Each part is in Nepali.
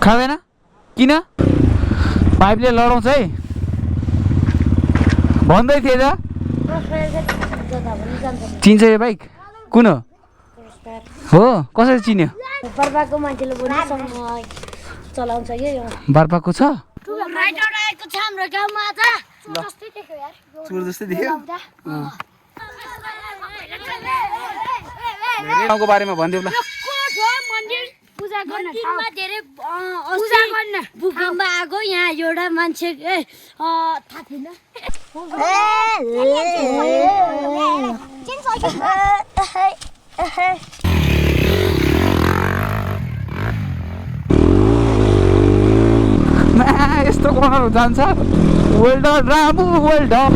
खाँदैन किन पाइपले लडाउँछ है भन्दै थिए त चिन्छ यो बाइक कुन हो कसरी चिन्यो बर्बाको मान्छेले चलाउँछ यो बर्बाको छ राइडर आएको छ हाम्रो गाउँमा आज जस्तै देख्यो यार चुर जस्तै देख्यो गाउँको बारेमा भनिदेऊ ल पूजा गर्न भूकम्प आएको यहाँ एउटा मान्छे थाहा थिएन यस्तो कोर्नर जान्छ well done Ramu well done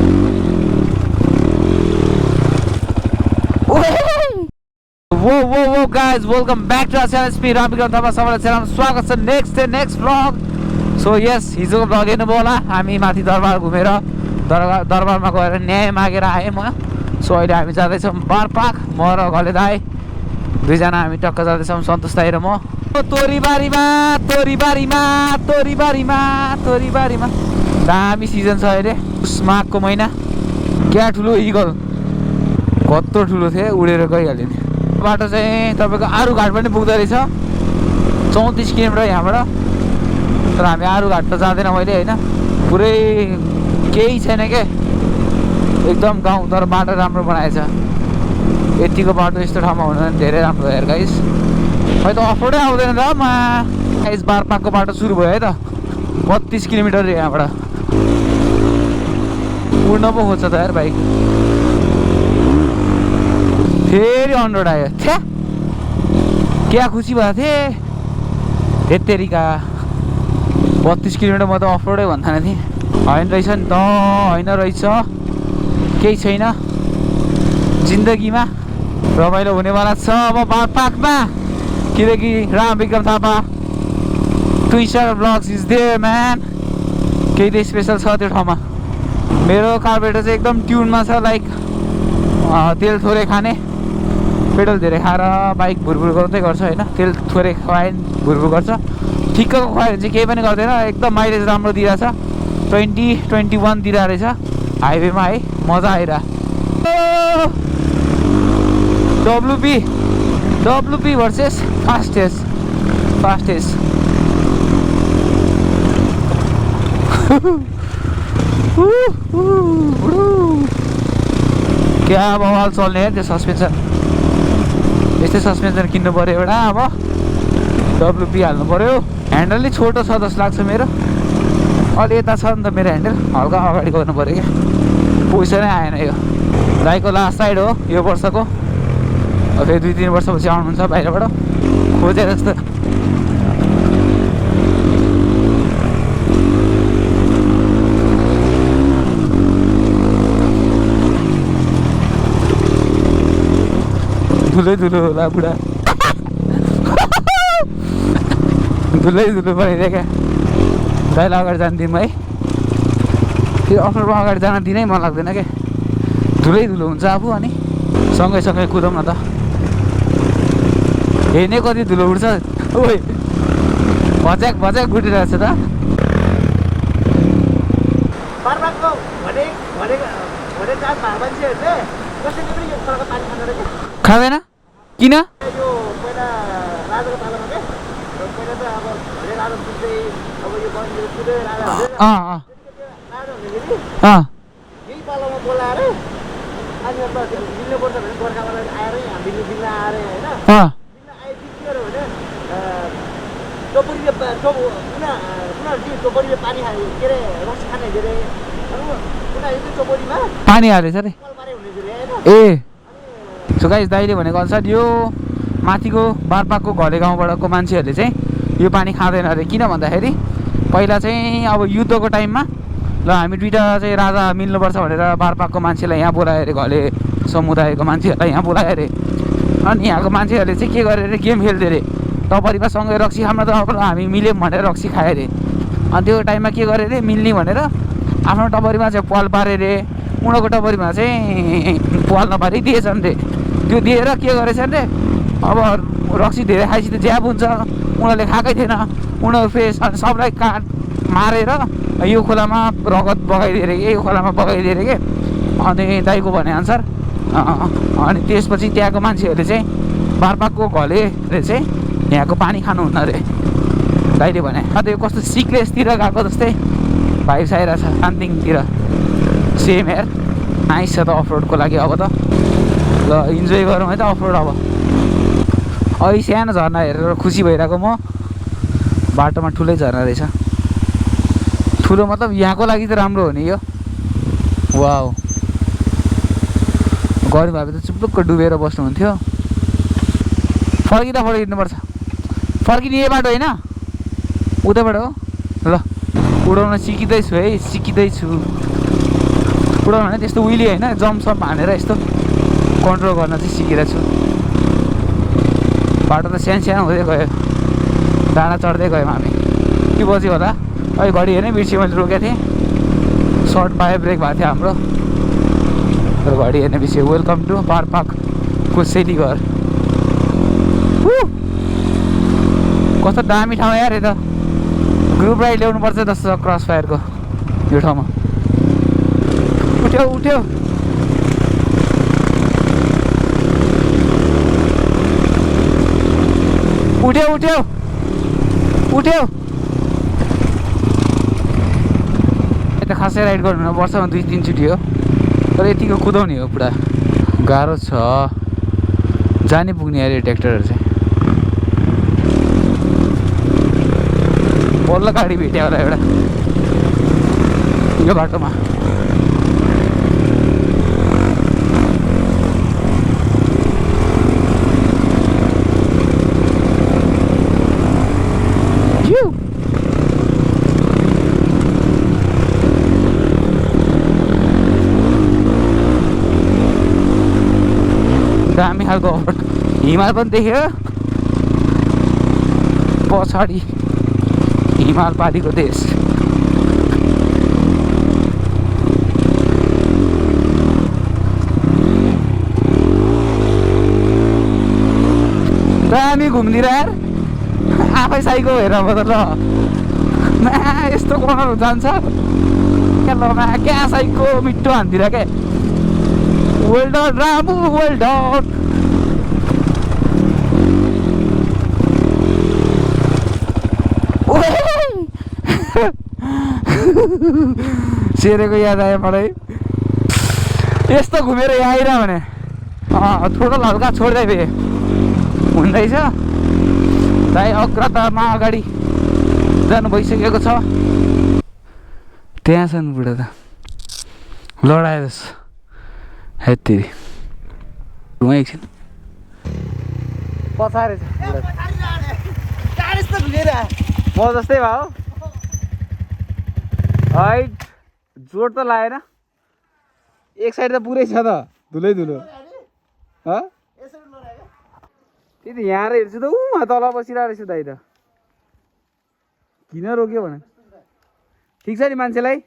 whoa guys welcome back to our channel speed Rambikram Thapa सबैलाई च्यानलमा स्वागत छ नेक्स्ट भ्लग सो यस हिजोको भ्लग हेर्नुभयो होला हामी माथि दरबार घुमेर दरबारमा गएर न्याय मागेर आएँ म सो अहिले हामी जाँदैछौँ बारपाक म र घले दाई दुईजना हामी टक्क जाँदैछौँ सन्तोष दाई र म तोरीबारीमा दामी सिजन छ अहिले माघको महिना क्या ठुलो इगल कत्रो ठुलो थियो उडेर गइहाल्यो नि बाटो चाहिँ तपाईँको आरुघाट पनि पुग्दो रहेछ 34 किलोमिटर यहाँबाट तर हामी आरुघाट त जाँदैन मैले होइन पुरै केही छैन के एकदम गाउँ तर बाटो राम्रो बनाएछ यतिको बाटो यस्तो ठाउँमा हुनु भने धेरै राम्रो हेर गाइस खै त अफरोडै आउँदैन त गाइस बारपाकको बाटो सुरु भयो है त 32 किलोमिटर यहाँबाट उड्न पो खोज्छ त यार बाइक फेरि अन रोड आयो थ्या क्या खुसी भएको थिएँ त्यत्तेरिका 32 किलोमिटर म त अफ रोडै भन्थाने थिएँ होइन रहेछ नि त होइन रहेछ केही छैन जिन्दगीमा रमाइलो हुनेवाला छ अब बारपाकमा किनकि Rambikram Thapa Twinsrider vlogs is there man केही त स्पेसल छ त्यो ठाउँमा मेरो कार्बोरेटर चाहिँ एकदम ट्युनमा छ लाइक तेल थोरै खाने पेट्रोल धेरै खाएर बाइक भुरभुर गर्दै गर्छ होइन तेल थोरै खुवायो भुरभुर गर्छ ठिक्कको खुवायो भने चाहिँ केही पनि गर्दैन एकदम माइलेज राम्रो दिइरहेछ 20-21 दिइरहेको रहेछ हाइवेमा है मजा आइरहेको WP भर्सेस फास्टेस्ट क्या बवाल चल्ने है त्यो सस्पेन्सन यस्तै सस्पेन्सन किन्नु पऱ्यो एउटा अब WP हाल्नु पऱ्यो ह्यान्डल नै छोटो छ जस्तो लाग्छ मेरो अलि यता छ नि त मेरो ह्यान्डल हल्का अगाडि गर्नु पऱ्यो क्या पैसा नै आएन यो दाइको लास्ट साइड हो यो वर्षको फेरि 2-3 वर्षपछि आउनुहुन्छ बाहिरबाट खोजेर जस्तो धुलो होला बुढा धुलो बनाइदियो क्या दाइलाई अगाडि जान दिउँ है फेरि अफरमा अगाडि जान दिनै मन लाग्दैन क्या धुलो हुन्छ अब अनि सँगै कुदौँ न त हेर्ने कति धुलो उड्छ ओइ भच्याक उठिरहेको छ त खाँदैन किन पानी हालेछ रे ए सो गाइस दाइले भनेको अनुसार यो माथिको बारपाकको घले गाउँबाटको मान्छेहरूले चाहिँ यो पानी खाँदैन अरे किन भन्दाखेरि पहिला चाहिँ अब युद्धको टाइममा ल हामी दुईटा चाहिँ राजा मिल्नुपर्छ भनेर बारपाकको मान्छेलाई यहाँ बोलायो अरे घले समुदायको मान्छेहरूलाई यहाँ बोलायो अरे अनि यहाँको मान्छेहरूले चाहिँ के गरे अरे गेम खेल्थ्यो अरे टपरीमा सँगै रक्सी खामा त अब हामी मिल्यौँ भनेर रक्सी खायो अरे अनि त्यो टाइममा के गरे अरे मिल्ने भनेर आफ्नो टपरीमा चाहिँ पाल पारे अरे उनीहरूको टपरीमा चाहिँ पाल नपारी दिएछन् रे त्यो दिएर के गरेछ भने अब रक्सी धेरै खाएपछि त ज्याब हुन्छ, उनीहरूले खाएकै थिएन, उनीहरू फेरि सबलाई काट मारेर यो खोलामा रगत बगाइदिएर कि यो खोलामा बगाइदिएर कि। अनि दाइको भनेअनुसार अनि त्यसपछि त्यहाँको मान्छेहरूले चाहिँ बारपाकको घलेले चाहिँ यहाँको पानी खानुहुन्न अरे दाइले भने। अन्त यो कस्तो सिक्लेसतिर गएको जस्तै भाइब्स आइरहेछ कान्तिङतिर। सेम हेयर नाइस छ त अफरोडको लागि। अब त ल इन्जोय गरौँ है त अफरोड। अब अहिले सानो झर्ना हेरेर खुसी भइरहेको म। बाटोमा ठुलै झर्ना रहेछ, ठुलो मतलब यहाँको लागि त राम्रो हो नि यो। वाउ, गर्मी भए त चुप्लुक्क डुबेर बस्नुहुन्थ्यो। फर्किनुपर्छ, फर्किने यही बाटो होइन उतैबाट हो। ल उडाउन सिकिँदैछु है, सिकिँदैछु। उडाउन भने त्यस्तो उइली होइन, जम्पसम्प हानेर यस्तो कन्ट्रोल गर्न चाहिँ सिकिरहेको छु। बाटो त सानो हुँदै गयो, डाँडा चढ्दै गयौँ हामी। के बज्यो होला अहिले घडी हेर्नै बिर्सेँ मैले, रोकेको थिएँ सर्ट पाए ब्रेक भएको थियो हाम्रो, तर घडी हेर्ने बिर्सेँ। वेलकम टु बारपाकको सेलीघर। कस्तो दामी ठाउँ यार यता। ग्रुप राइड ल्याउनुपर्छ जस्तो छ क्रसफायरको यो ठाउँमा। उठ्यो उठ्यो उठ्यो उठ्यो उठ्यो। यता खासै राइड गर्नु वर्षमा 2-3 चोटि हो, तर यतिको कुदाउने हो पुरा गाह्रो छ। जाने पुग्ने अरे ट्र्याक्टरहरू चाहिँ। बल्ल गाडी भेट्यो होला एउटा यो बाटोमा। दामी खालको हिमाल पनि देख्यो, पछाडि हिमाल पारीको देश। दामी घुम्दिएर यार आफै साइको हेर म त। ल यस्तो कर्नर जान्छ क्या, ल क्या साइको मिठो हान्दिएर क्या। Well done Ramu, well done. सेरेको याद आयो मलाई। यस्तो घुमेर यहाँ आइरह भने थोडो हल्का छोड्दै भए हुँदैछ। दाइ अग्रतामा अगाडि जानु भइसकेको छ। त्यहाँ छन् बुढा त लडायो जस्तो। हेत्तेरी घुमाइ एकछिन पछाडि छ म जस्तै भयो। हाइट जोड त लागेन, एक साइड त पुरै छ त धुलै धुलो। त्यही त यहाँ हेर्छु त उमा तल बसिरहेको रहेछु दाइ त। किन रोक्यो भने ठिक छ नि मान्छेलाई।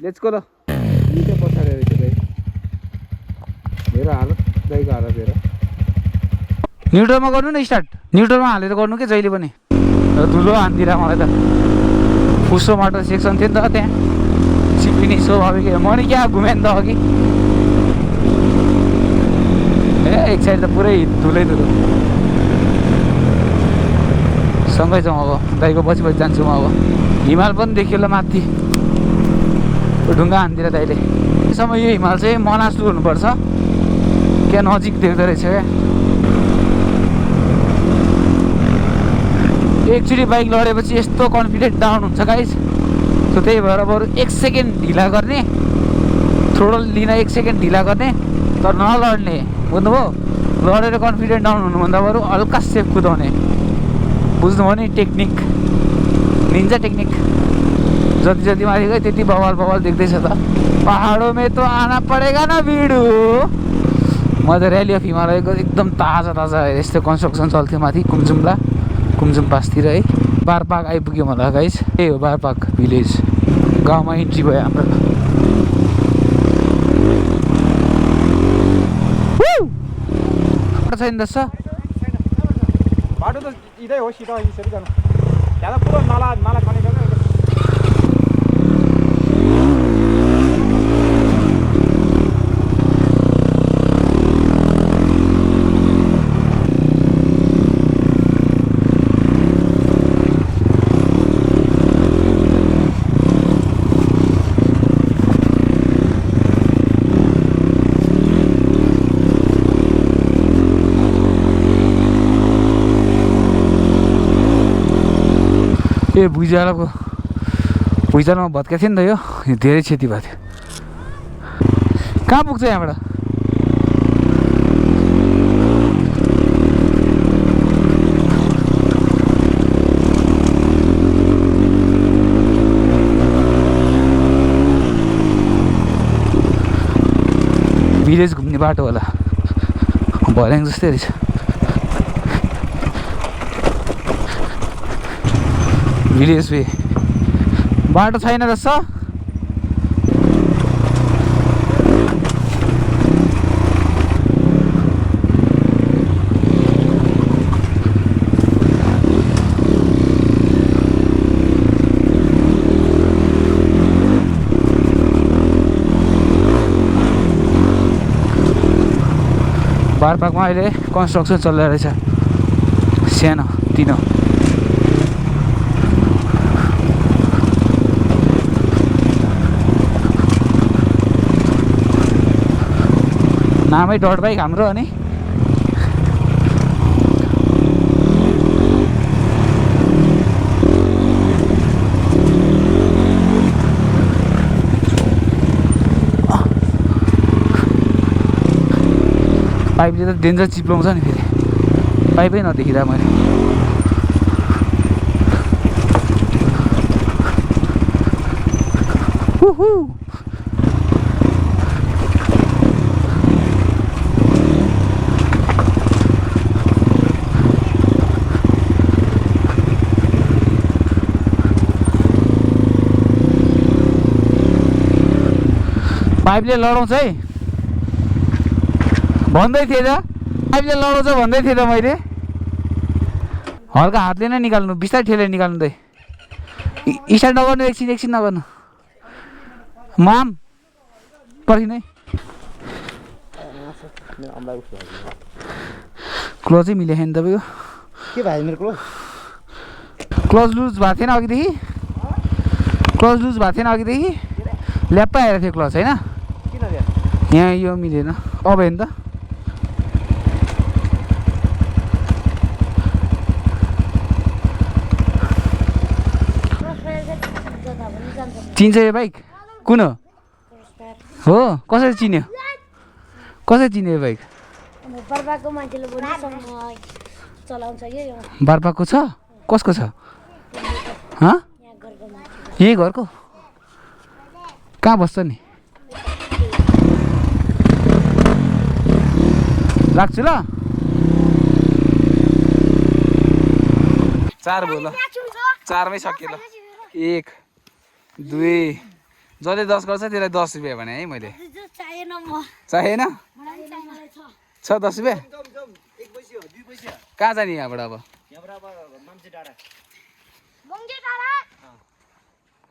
लेट्सको ल निकै पछाडि रहेछ दाइ। हेर हालत दाइको हालत हेर। न्युट्रलमा गर्नु न स्टार्ट, न्युट्रलमा हालेर गर्नु कि जहिले पनि। धुलो हान्दिएर मलाई त फुसो मोटर सेक्सन थियो नि त त्यहाँ सिपिनी स्वाभाविक। म नि क्या घुमेँ नि त अघि। एक साइड त पुरै धुलै धुलो। सँगै जाउँ अब, दाइको पछि पछि जान्छु म अब। हिमाल पनि देखियो ल माथि ढुङ्गा हान्दिएर दाइले। त्यसम्म यो हिमाल चाहिँ मनासु हुनुपर्छ क्या, नजिक देख्दो रहेछ क्या। एकचोटि बाइक लडेपछि यस्तो कन्फिडेन्ट डाउन हुन्छ गाइस। सो त्यही भएर बरु 1 सेकेन्ड ढिला गर्ने, थ्रोटल लिन 1 सेकेन्ड ढिला गर्ने, तर नलड्ने। बुझ्नुभयो? लडेर कन्फिडेन्ट डाउन हुनुभन्दा बरु हल्का सेफ कुदाउने। बुझ्नुभयो नि टेक्निक, निन्जा टेक्निक। जति जति माथि गयो त्यति बवाल बवाल देख्दैछ त। पहाडों में तो आना पड़ेगा ना भिडु। म त र्याली अफ हिमालयको एकदम ताजा ताजा यस्तो कन्स्ट्रक्सन चल्थ्यो माथि कुमजुम पासतिर है। बारपाक आइपुग्यो मलाई गाइस। यही हो बारपाक भिलेज, गाउँमा इन्ट्री भयो हाम्रो। बाटो छैन जस्तो बाटो त इदै हो सिधा यसरी जानु यहाँ पुरो नाला नाला खनेको ए भुइँचालोमा भत्का थियो नि त यो धेरै क्षति भएको थियो कहाँ पुग्छ यहाँबाट भिलेज घुम्ने बाटो होला भर्याङ जस्तै रहेछ भिलेज वे बाटो छैन रहेछ बारपाकमा अहिले कन्स्ट्रक्सन चलिरहेको रहेछ सानो तिनो नामै डट बाइक हाम्रो अनि पाइपले त डेन्जर चिप्लाउँछ नि फेरि पाइपै नदेखिँदा मैले पाइपले लडाउँछ है भन्दै थिएँ त पाइपले लडाउँछ भन्दै थिएँ त मैले हल्का हातले नै निकाल्नु बिस्तारै ठेलेर निकाल्नु त स्टार्ट नगर्नु एकछिन नगर्नु माम पर्खिनु है क्लोजै मिलेको छैन तपाईँको के भयो मेरो क्लोज लुज भएको थिएन अघिदेखि ल्याप्पै आएर थियो क्लोज होइन यहाँ यो मिलेन अब हेर्नु त चिन्छ यो बाइक कुन हो कसरी चिन्यो यो बाइक बारपाको छ कसको छ यही घरको कहाँ बस्छ नि राख्छु ल 4 भयो ल 4 मै सकियो ल 1 2 जसले 10 गर्छ त्यसलाई 10 रुपियाँ भने है मैले चाहिएन छ 10 रुपियाँ कहाँ जाने यहाँबाट अब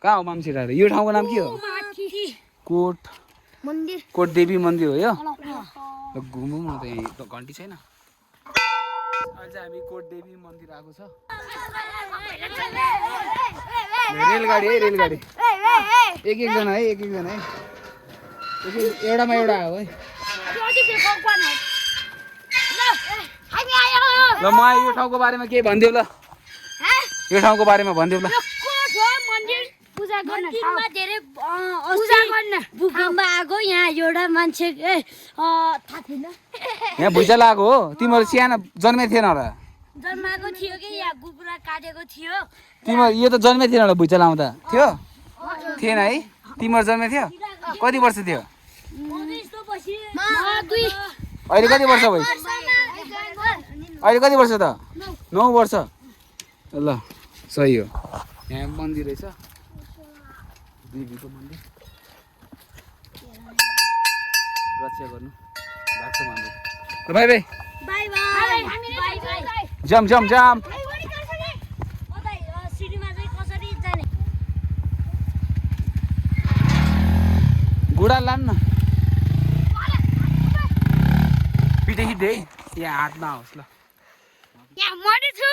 कहाँ हो मान्छे डाँडा यो ठाउँको नाम के हो कोट देवी मन्दिर हो यो घुमौँ न त यहीँ त घन्टी छैन अहिले चाहिँ हामी कोट देवी मन्दिर आएको छ रेलगाडी एकजना है एउटामा एउटा आयो है ल म यो ठाउँको बारेमा केही भनिदेऊ ल यो ठाउँको बारेमा भनिदेऊ ल भूकम्प आएको यहाँ एउटा मान्छे यहाँ भुइँचालो आएको हो तिमीहरू सानो जन्मै थिएन होला जन्माएको थियो कि यहाँ गुपुरा काटेको थियो तिमीहरू यो त जन्मै थिएन होला भुइँचालो आउँदा थियो थिएन है तिमीहरू जन्मै थियो कति वर्ष थियो अहिले कति वर्ष भयो अहिले कति वर्ष त 9 वर्ष ल सही हो यहाँ मन्दिर रहेछ देवीको मन्दिर रक्षा गर्नु लाग्छ मन्दिर भाइ बाई बाई बाई बाई जाम जाम जाम सिटीमा चाहिँ कसरी जाने गुडा लान्न पिठे खिच्दै यहाँ हात नआओस् ल यहाँ मर्ने छु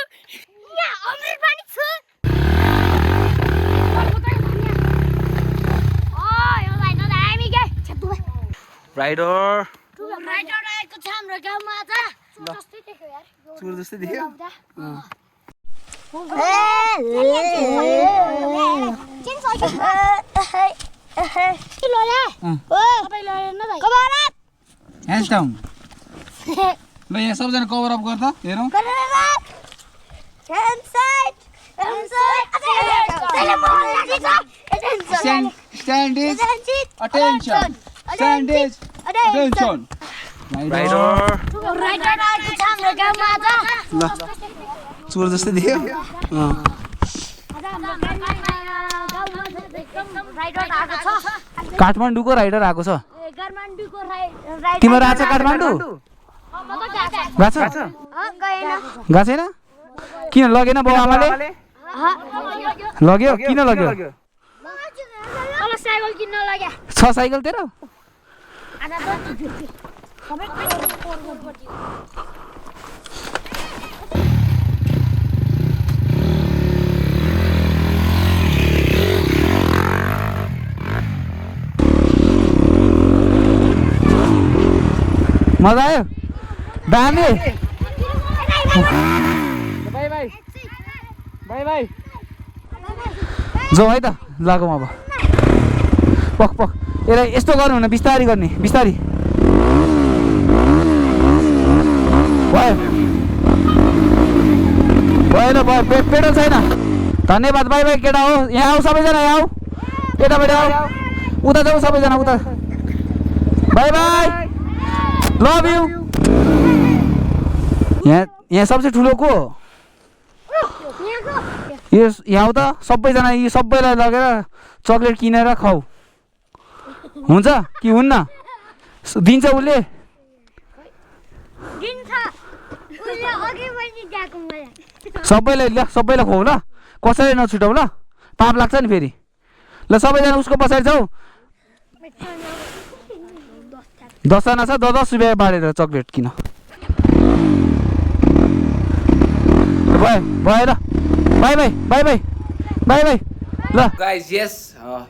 यहाँ अमृत पनि छु राइडर राइडर आएको छ हाम्रो गाउँमा आज जस्तै देख्यो यार चुर जस्तै देख्यो ह्यान्ड्स डाउन ल यहाँ सबजना कभर अप गर त हेरौँ स्ट्यान्डेज अटेन्सन स्ट्यान्डेज अटेन्सन राइडर आएको छ हाम्रो गाउँमा आज ल चोर जस्तै देख्यो काठमाडौँको राइडर आएको छ तिम्रो आएको छ काठमाडौँ गएको छैन किन लगेन बाउ आमाले लग्यो किन लग्यो साइकल किन्न लाग्यो छ साइकल तेरो मजा आयो दामी बाई बाई बाई बाई जाउँ है त लागौँ अब पक पक यसलाई यस्तो गर्नु न बिस्तारी गर्ने बिस्तारी भयो भएन भयो पेट्रोल छैन धन्यवाद बाई बाई केटा हो यहाँ आऊ सबैजना यहाँ आऊ केटापट्टि आऊ उता जाऊ सबैजना उता बाई बाई लभ यु यहाँ सबसे ठुलो को यो यहाँ आऊ त सबैजना यी सबैलाई लगेर चक्लेट किनेर खाऊ हुन्छ कि हुन्न दिन्छ उसले सबैलाई ल सबैलाई खुवाऊ ल कसैले नछुटाऊ ल पाप लाग्छ नि फेरि ल सबैजना उसको पछाडि छौ 10 जना छ 10 रुपियाँ बाँडेर चक्लेट किन भएर by by by by by by ल गाइज यस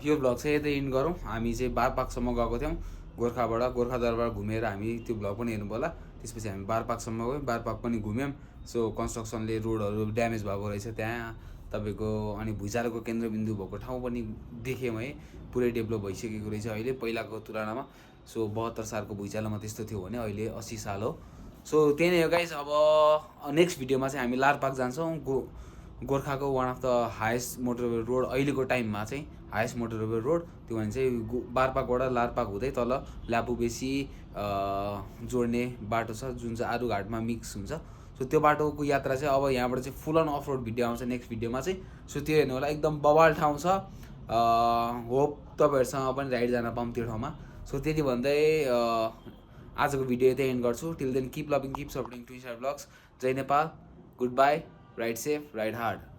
यो भ्लग चाहिँ यतै इन्ड गरौँ हामी चाहिँ बारपाकसम्म गएको थियौँ गोर्खा दरबार घुमेर हामी त्यो भ्लग पनि हेर्नु होला त्यसपछि हामी बारपाकसम्म गयौँ बारपाक पनि घुम्यौँ सो कन्स्ट्रक्सनले रोडहरू ड्यामेज भएको रहेछ त्यहाँ तपाईँको अनि भुइँचालोको केन्द्रबिन्दु भएको ठाउँ पनि देख्यौँ है पुरै डेभलप भइसकेको रहेछ अहिले पहिलाको तुलनामा सो 72 सालको भुइँचालोमा त्यस्तो थियो भने अहिले 80 साल हो सो त्यही नै हो गाइस अब नेक्स्ट भिडियोमा चाहिँ हामी लारपाक जान्छौँ गोर्खाको one of the highest motorway road अहिलेको टाइममा चाहिँ हाइएस्ट मोटरवे रोड त्यो भने चाहिँ बारपाकबाट लारपाक हुँदै तल ल्यापुबेसी जोड्ने बाटो छ जुन चाहिँ आरुघाटमा मिक्स हुन्छ सो त्यो बाटोको यात्रा चाहिँ अब यहाँबाट चाहिँ full on off road video आउँछ नेक्स्ट भिडियोमा चाहिँ सो त्यो हेर्नु होला एकदम बवाल ठाउँ छ होप तपाईँहरूसँग पनि राइड जान पाऊँ त्यो ठाउँमा सो त्यति भन्दै आजको भिडियो यतै एन्ड गर्छु till then keep loving keep supporting Twinsrider vlogs Jai Nepal good bye ride safe ride hard